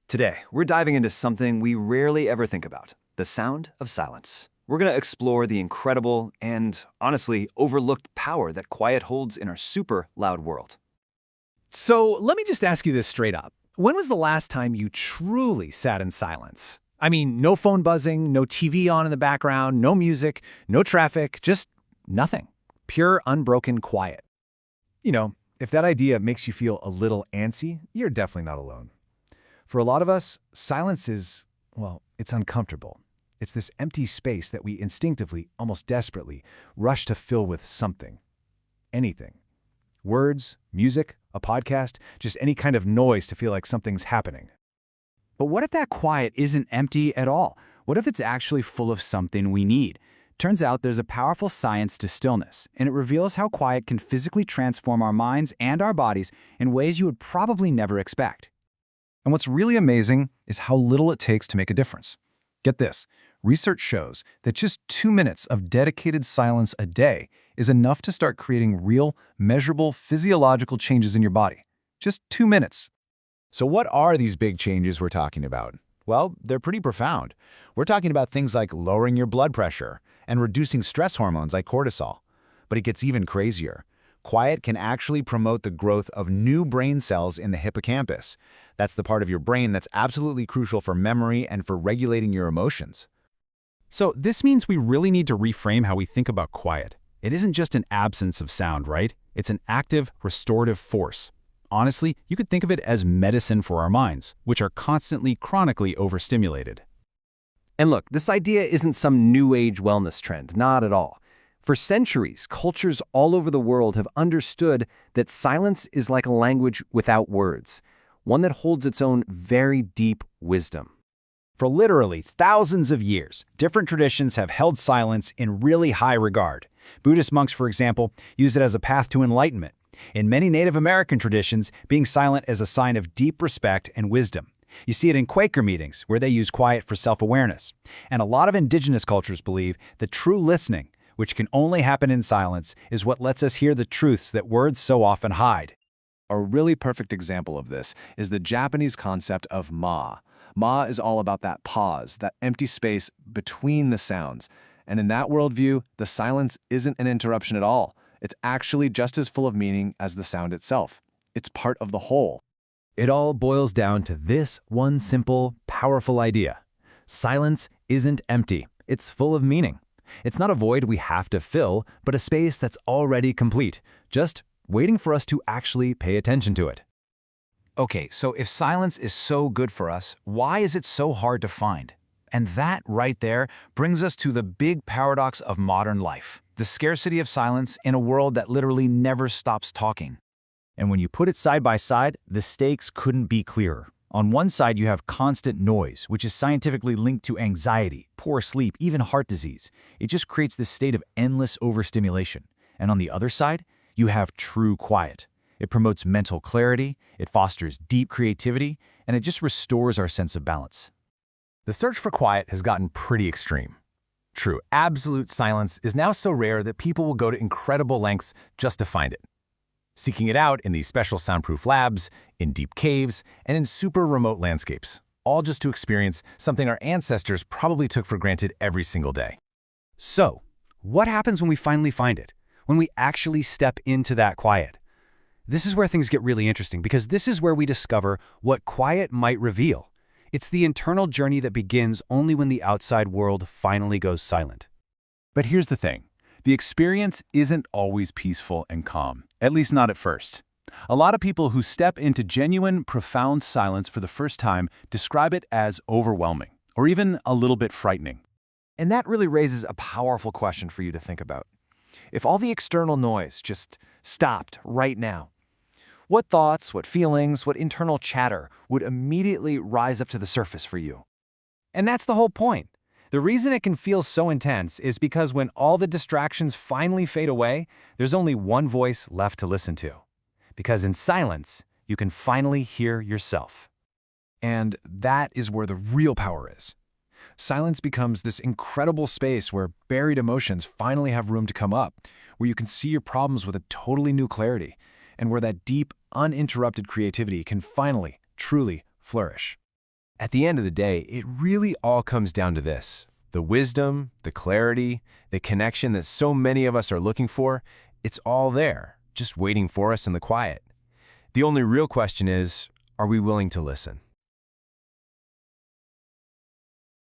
Today, we're diving into something we rarely ever think about, the sound of silence. We're going to explore the incredible and, honestly, overlooked power that quiet holds in our super loud world. So let me just ask you this straight up. When was the last time you truly sat in silence? I mean, no phone buzzing, no TV on in the background, no music, no traffic, just nothing. Pure, unbroken quiet. You know, if that idea makes you feel a little antsy, you're definitely not alone. For a lot of us, silence is, well, it's uncomfortable. It's this empty space that we instinctively, almost desperately, rush to fill with something. Anything. Words, music, a podcast, just any kind of noise to feel like something's happening. But what if that quiet isn't empty at all? What if it's actually full of something we need? Turns out there's a powerful science to stillness, and it reveals how quiet can physically transform our minds and our bodies in ways you would probably never expect. And what's really amazing is how little it takes to make a difference. Get this, research shows that just 2 minutes of dedicated silence a day is enough to start creating real, measurable physiological changes in your body. Just 2 minutes. So what are these big changes we're talking about? Well, they're pretty profound. We're talking about things like lowering your blood pressure and reducing stress hormones like cortisol. But it gets even crazier. Quiet can actually promote the growth of new brain cells in the hippocampus. That's the part of your brain that's absolutely crucial for memory and for regulating your emotions. So this means we really need to reframe how we think about quiet. It isn't just an absence of sound, right? It's an active, restorative force. Honestly, you could think of it as medicine for our minds, which are constantly, chronically overstimulated. And look, this idea isn't some new age wellness trend, not at all. For centuries, cultures all over the world have understood that silence is like a language without words, one that holds its own very deep wisdom. For literally thousands of years, different traditions have held silence in really high regard. Buddhist monks, for example, use it as a path to enlightenment. In many Native American traditions, being silent is a sign of deep respect and wisdom. You see it in Quaker meetings, where they use quiet for self-awareness. And a lot of Indigenous cultures believe that true listening, which can only happen in silence, is what lets us hear the truths that words so often hide. A really perfect example of this is the Japanese concept of ma. Ma is all about that pause, that empty space between the sounds. And in that worldview, the silence isn't an interruption at all. It's actually just as full of meaning as the sound itself. It's part of the whole. It all boils down to this one simple, powerful idea. Silence isn't empty. It's full of meaning. It's not a void we have to fill, but a space that's already complete, just waiting for us to actually pay attention to it. Okay, so if silence is so good for us, why is it so hard to find? And that right there brings us to the big paradox of modern life, the scarcity of silence in a world that literally never stops talking. And when you put it side by side, the stakes couldn't be clearer. On one side, you have constant noise, which is scientifically linked to anxiety, poor sleep, even heart disease. It just creates this state of endless overstimulation. And on the other side, you have true quiet. It promotes mental clarity, it fosters deep creativity, and it just restores our sense of balance. The search for quiet has gotten pretty extreme. True, absolute silence is now so rare that people will go to incredible lengths just to find it. Seeking it out in these special soundproof labs, in deep caves, and in super remote landscapes, all just to experience something our ancestors probably took for granted every single day. So, what happens when we finally find it? When we actually step into that quiet? This is where things get really interesting, because this is where we discover what quiet might reveal. It's the internal journey that begins only when the outside world finally goes silent. But here's the thing. The experience isn't always peaceful and calm, at least not at first. A lot of people who step into genuine, profound silence for the first time describe it as overwhelming, or even a little bit frightening. And that really raises a powerful question for you to think about. If all the external noise just stopped right now, what thoughts, what feelings, what internal chatter would immediately rise up to the surface for you? And that's the whole point. The reason it can feel so intense is because when all the distractions finally fade away, there's only one voice left to listen to. Because in silence, you can finally hear yourself. And that is where the real power is. Silence becomes this incredible space where buried emotions finally have room to come up, where you can see your problems with a totally new clarity, and where that deep, uninterrupted creativity can finally, truly flourish. At the end of the day, it really all comes down to this. The wisdom, the clarity, the connection that so many of us are looking for, it's all there, just waiting for us in the quiet. The only real question is, are we willing to listen?